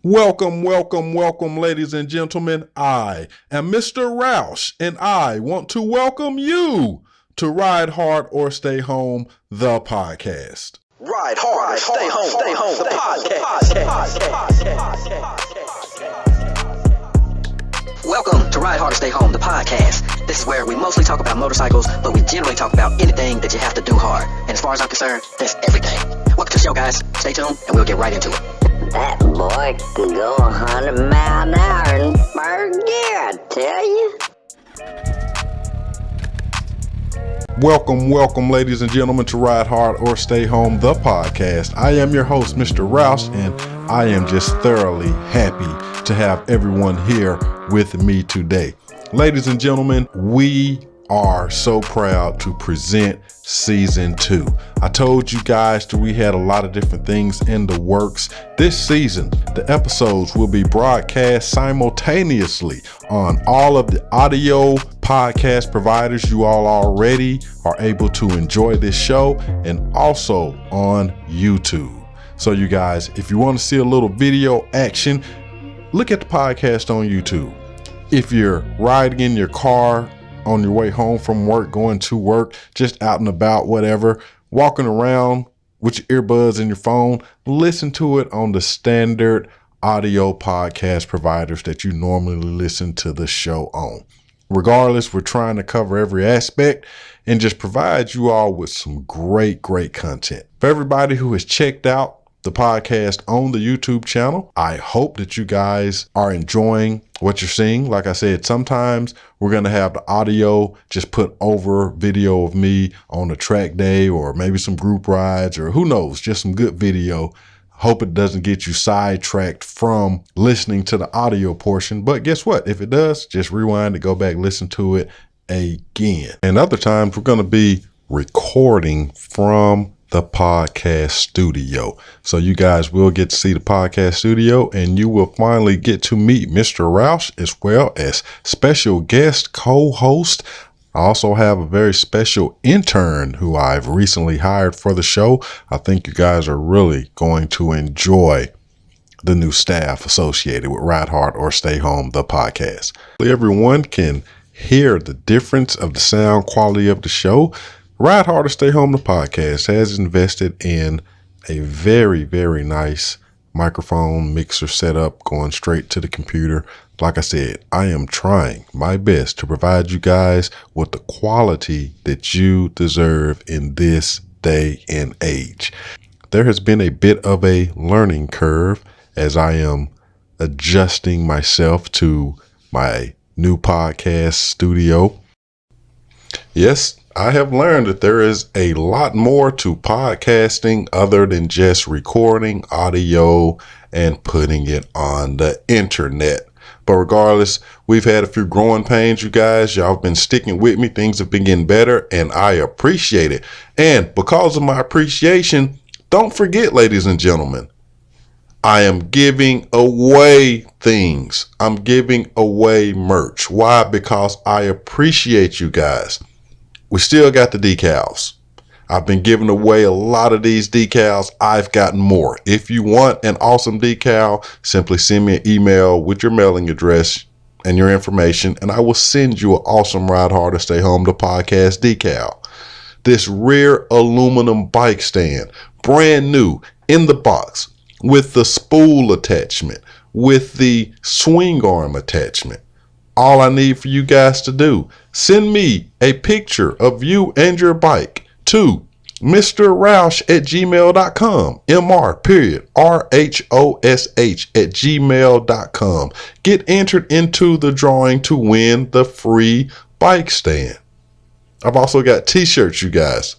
Welcome, ladies and gentlemen. I am Mr. Roush, and I want to welcome you to Ride Hard or Stay Home, the podcast. Ride hard, stay home, the podcast. Welcome to Ride Hard or Stay Home, the podcast. This is where we mostly talk about motorcycles, but we generally talk about anything that you have to do hard. And as far as I'm concerned, that's everything. Welcome to the show, guys. Stay tuned, and we'll get right into it. That boy can go 100 miles an hour in first gear, I tell you. Welcome, ladies and gentlemen, to Ride Hard or Stay Home, the podcast. I am your host, Mr. Rouse, and I am just thoroughly happy to have everyone here with me today. Ladies and gentlemen, we are so proud to present season 2. I told you guys that we had a lot of different things in the works. This season, the episodes will be broadcast simultaneously on all of the audio podcast providers. You all already are able to enjoy this show, and also on YouTube. So you guys, if you want to see a little video action, look at the podcast on YouTube. If you're riding in your car, on your way home from work, going to work, just out and about, whatever, walking around with your earbuds in your phone, listen to it on the standard audio podcast providers that you normally listen to the show on. Regardless, we're trying to cover every aspect and just provide you all with some great content. For everybody who has checked out the podcast on the YouTube channel, I hope that you guys are enjoying what you're seeing. Like I said, sometimes we're going to have the audio just put over video of me on a TrackDay, or maybe some group rides, or who knows, just some good video. Hope it doesn't get you sidetracked from listening to the audio portion. But guess what? If it does, just rewind and go back, listen to it again. And other times we're going to be recording from the podcast studio. So you guys will get to see the podcast studio, and you will finally get to meet Mr. Roush, as well as special guest co-host. I also have a very special intern who I've recently hired for the show. I think you guys are really going to enjoy the new staff associated with Ride Hard or Stay Home, the podcast. Everyone can hear the difference of the sound quality of the show. Ride Hard or Stay Home, the podcast has invested in a very nice microphone mixer setup going straight to the computer. Like I said, I am trying my best to provide you guys with the quality that you deserve in this day and age. There has been a bit of a learning curve as I am adjusting myself to my new podcast studio. Yes, I have learned that there is a lot more to podcasting other than just recording audio and putting it on the internet. But regardless, we've had a few growing pains, you guys. Y'all have been sticking with me. Things have been getting better, and I appreciate it. And because of my appreciation, don't forget, ladies and gentlemen, I am giving away things. I'm giving away merch. Why? Because I appreciate you guys. We still got the decals. I've been giving away a lot of these decals. I've gotten more. If you want an awesome decal, simply send me an email with your mailing address and your information, and I will send you an awesome Ride Hard or Stay Home, the podcast decal. This rear aluminum bike stand, brand new in the box, with the spool attachment, with the swing arm attachment. All I need for you guys to do, send me a picture of you and your bike to mrroush@gmail.com, mr.rhosh@gmail.com. Get entered into the drawing to win the free bike stand. I've also got t-shirts, you guys.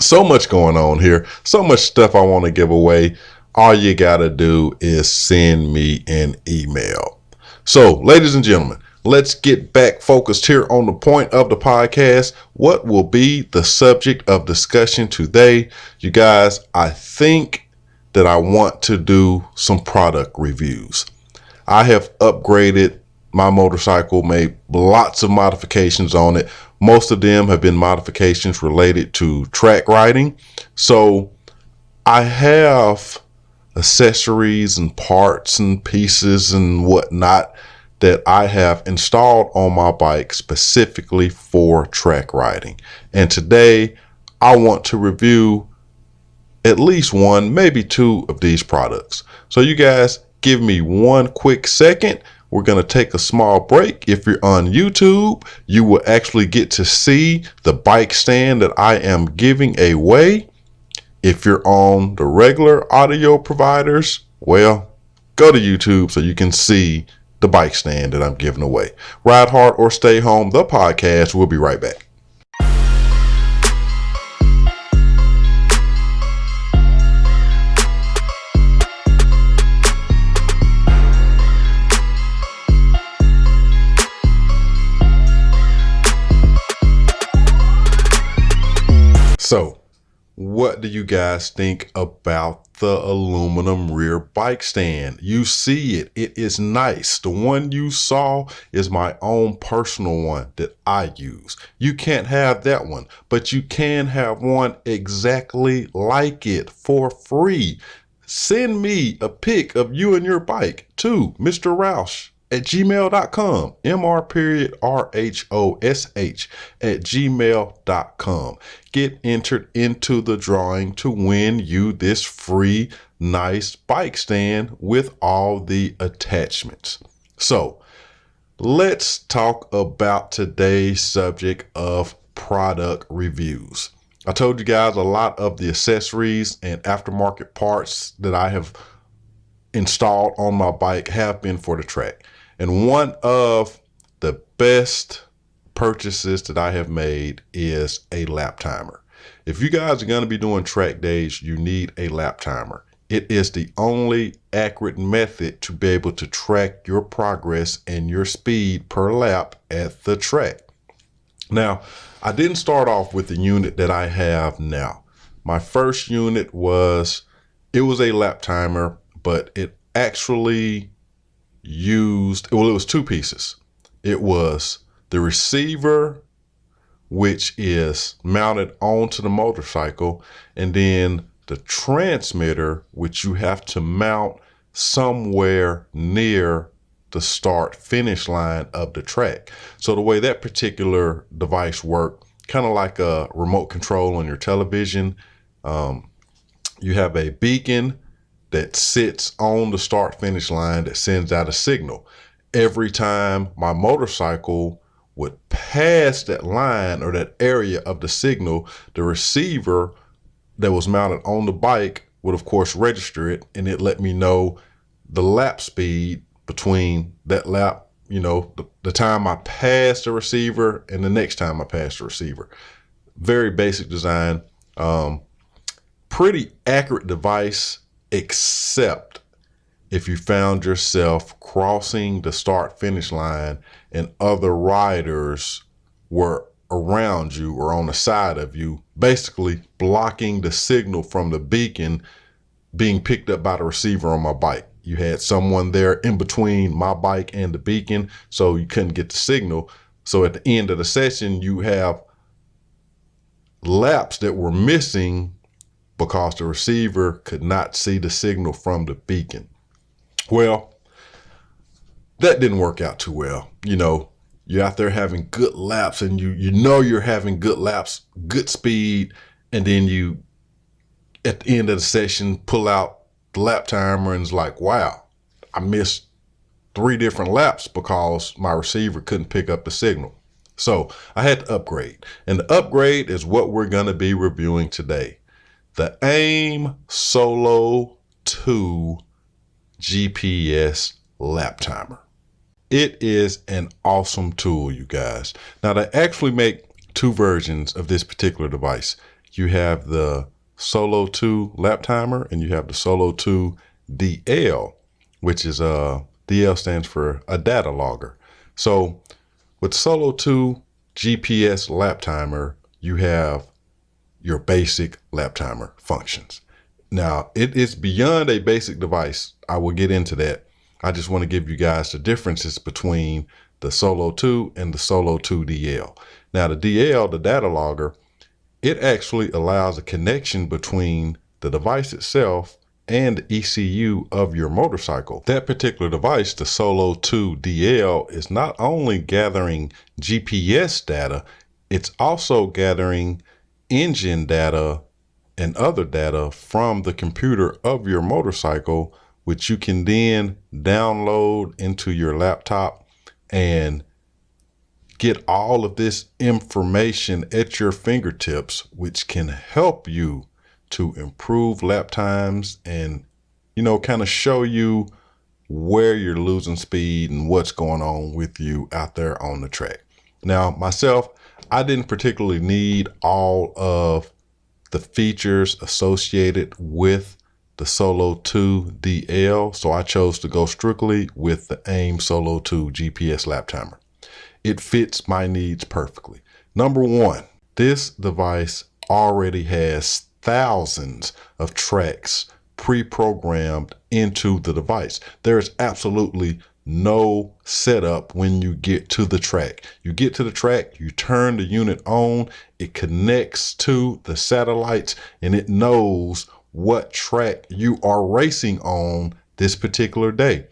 So much going on here. So much stuff I want to give away. All you got to do is send me an email. So, ladies and gentlemen, let's get back focused here on the point of the podcast. What will be the subject of discussion today? You guys, I think that I want to do some product reviews. I have upgraded my motorcycle, made lots of modifications on it. Most of them have been modifications related to track riding. So I have accessories and parts and pieces and whatnot that I have installed on my bike specifically for track riding. And today I want to review at least one, maybe two of these products. So you guys give me one quick second. We're going to take a small break. If you're on YouTube, you will actually get to see the bike stand that I am giving away. If you're on the regular audio providers, well, go to YouTube so you can see the bike stand that I'm giving away. Ride Hard or Stay Home, the podcast. We'll be right back. So, what do you guys think about the aluminum rear bike stand? You see it. It is nice. The one you saw is my own personal one that I use. You can't have that one, but you can have one exactly like it for free. Send me a pic of you and your bike to Mr. Roush@gmail.com, MR_RHOSH@gmail.com. Get entered into the drawing to win you this free, nice bike stand with all the attachments. So let's talk about today's subject of product reviews. I told you guys a lot of the accessories and aftermarket parts that I have installed on my bike have been for the track. And one of the best purchases that I have made is a lap timer. If you guys are going to be doing track days, you need a lap timer. It is the only accurate method to be able to track your progress and your speed per lap at the track. Now, I didn't start off with the unit that I have now. My first unit was a lap timer, but it actually it was two pieces. It was the receiver, which is mounted onto the motorcycle, and then the transmitter, which you have to mount somewhere near the start finish line of the track. So the way that particular device worked, kind of like a remote control on your television, you have a beacon that sits on the start finish line that sends out a signal. Every time my motorcycle would pass that line or that area of the signal, the receiver that was mounted on the bike would of course register it, and it let me know the lap speed between that lap, the time I passed the receiver and the next time I passed the receiver. Very basic design, pretty accurate device, except if you found yourself crossing the start finish line and other riders were around you or on the side of you, basically blocking the signal from the beacon being picked up by the receiver on my bike. You had someone there in between my bike and the beacon, so you couldn't get the signal. So at the end of the session, you have laps that were missing because the receiver could not see the signal from the beacon. Well, that didn't work out too well. You're out there having good laps, and you're having good laps, good speed, and then you, at the end of the session, pull out the lap timer and it's like, wow, I missed 3 different laps because my receiver couldn't pick up the signal. So I had to upgrade, and the upgrade is what we're going to be reviewing today. The AIM Solo 2 GPS lap timer. It is an awesome tool, you guys. Now, they actually make 2 versions of this particular device. You have the Solo 2 lap timer, and you have the Solo 2 DL, which is DL stands for a data logger. So with Solo 2 GPS lap timer, you have your basic lap timer functions. Now, it is beyond a basic device. I will get into that. I just want to give you guys the differences between the Solo 2 and the Solo 2 DL. Now, the DL, the data logger, it actually allows a connection between the device itself and the ECU of your motorcycle. That particular device, the Solo 2 DL, is not only gathering GPS data, it's also gathering engine data and other data from the computer of your motorcycle, which you can then download into your laptop and get all of this information at your fingertips, which can help you to improve lap times and, kind of show you where you're losing speed and what's going on with you out there on the track. Now, myself, I didn't particularly need all of the features associated with the Solo 2 DL, so I chose to go strictly with the AIM Solo 2 GPS lap timer. It fits my needs perfectly. Number one, this device already has thousands of tracks pre-programmed into the device. There is absolutely no setup when you get to the track. You get to the track, you turn the unit on, it connects to the satellites, and it knows what track you are racing on this particular day.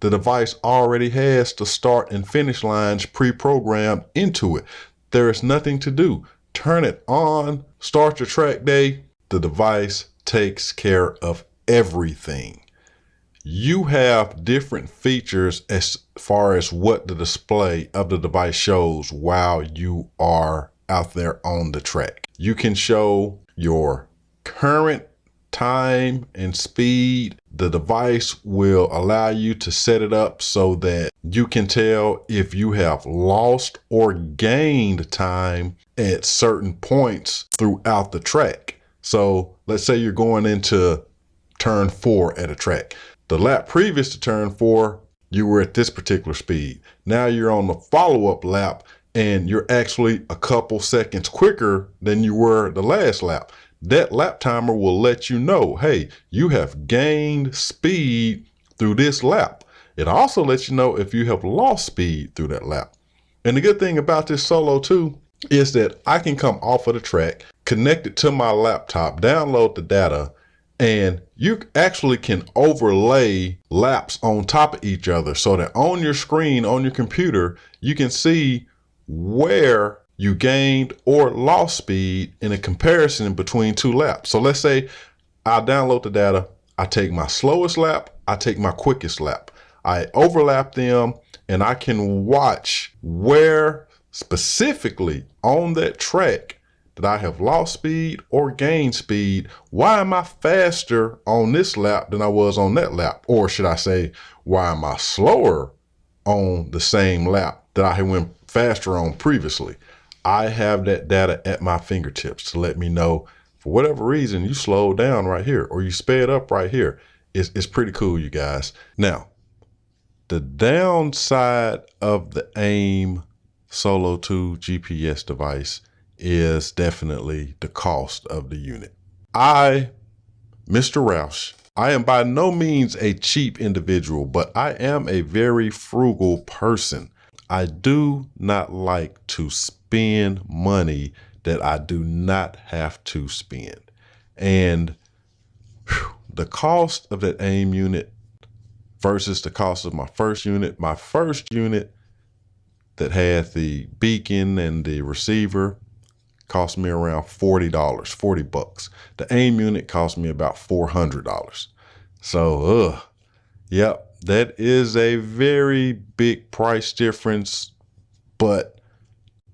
The device already has the start and finish lines pre-programmed into it. There is nothing to do. Turn it on, start your track day. The device takes care of everything. You have different features as far as what the display of the device shows while you are out there on the track. You can show your current time and speed. The device will allow you to set it up so that you can tell if you have lost or gained time at certain points throughout the track. So let's say you're going into turn 4 at a track. The lap previous to turn 4, you were at this particular speed. Now you're on the follow-up lap and you're actually a couple seconds quicker than you were the last lap. That lap timer will let you know, hey, you have gained speed through this lap. It also lets you know if you have lost speed through that lap. And the good thing about this Solo 2 is that I can come off of the track, connect it to my laptop, download the data, and you actually can overlay laps on top of each other so that on your screen, on your computer, you can see where you gained or lost speed in a comparison between two laps. So let's say I download the data, I take my slowest lap, I take my quickest lap. I overlap them and I can watch where specifically on that track that I have lost speed or gained speed. Why am I faster on this lap than I was on that lap? Or should I say, why am I slower on the same lap that I had went faster on previously? I have that data at my fingertips to let me know, for whatever reason, you slowed down right here or you sped up right here. It's pretty cool, you guys. Now, the downside of the AIM Solo 2 GPS device is definitely the cost of the unit. I, Mr. Roush, I am by no means a cheap individual, but I am a very frugal person. I do not like to spend money that I do not have to spend. And the cost of that AIM unit versus the cost of my first unit that had the beacon and the receiver cost me around $40. The AIM unit cost me about $400. So, yep, that is a very big price difference, but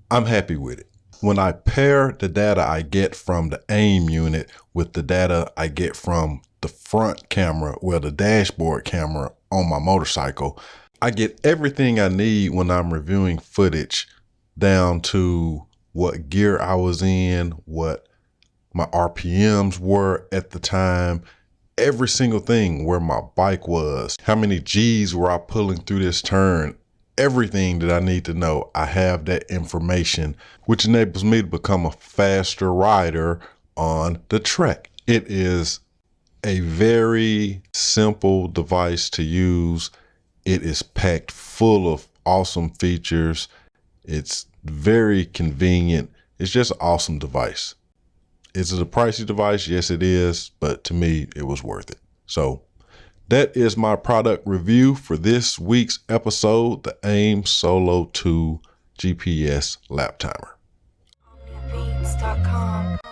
I'm happy with it. When I pair the data I get from the AIM unit with the data I get from the front camera, well, the dashboard camera on my motorcycle, I get everything I need when I'm reviewing footage, down to what gear I was in, what my RPMs were at the time, every single thing, where my bike was, how many G's were I pulling through this turn, everything that I need to know. I have that information, which enables me to become a faster rider on the track. It is a very simple device to use. It is packed full of awesome features. It's very convenient. It's just an awesome device. Is it a pricey device? Yes, it is. But to me, it was worth it. So that is my product review for this week's episode, the AIM Solo 2 GPS lap timer.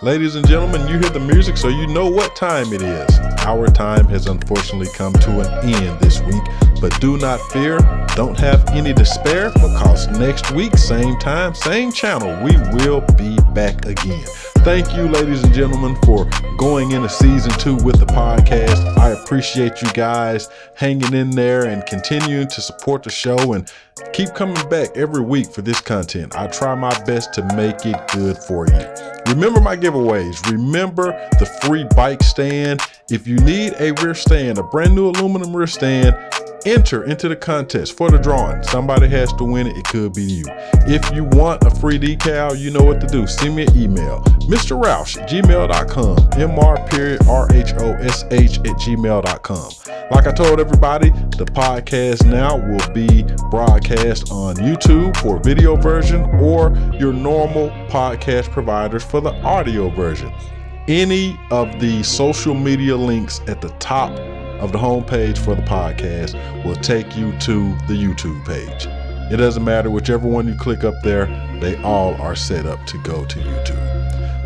Ladies and gentlemen, you hear the music, so you know what time it is. Our time has unfortunately come to an end this week, but do not fear, don't have any despair, because next week, same time, same channel, we will be back again. Thank you, ladies and gentlemen, for going into season 2 with the podcast. I appreciate you guys hanging in there and continuing to support the show and keep coming back every week for this content. I try my best to make it good for you. Remember my giveaways. Remember the free bike stand. If you need a rear stand, a brand new aluminum rear stand, enter into the contest for the drawing. Somebody has to win it. It could be you. If you want a free decal, you know what to do. Send me an email. MrRausch@gmail.com. MrRhosh@gmail.com. Like I told everybody, the podcast now will be broadcast on YouTube for video version or your normal podcast providers for the audio version. Any of the social media links at the top of the homepage for the podcast will take you to the YouTube page. It doesn't matter, whichever one you click up there, they all are set up to go to YouTube.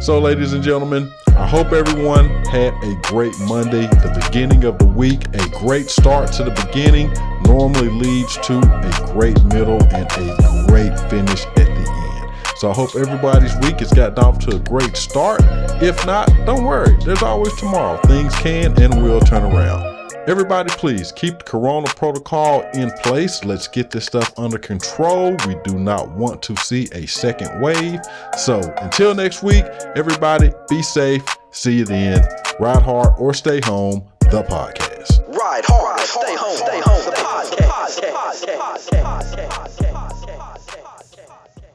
So ladies and gentlemen, I hope everyone had a great Monday, the beginning of the week. A great start to the beginning normally leads to a great middle and a great finish at the end. So I hope everybody's week has gotten off to a great start. If not, don't worry, there's always tomorrow. Things can and will turn around. Everybody, please keep the Corona protocol in place. Let's get this stuff under control. We do not want to see a second wave. So until next week, everybody be safe. See you then. Ride hard or stay home, the podcast. Ride hard, stay home, the podcast.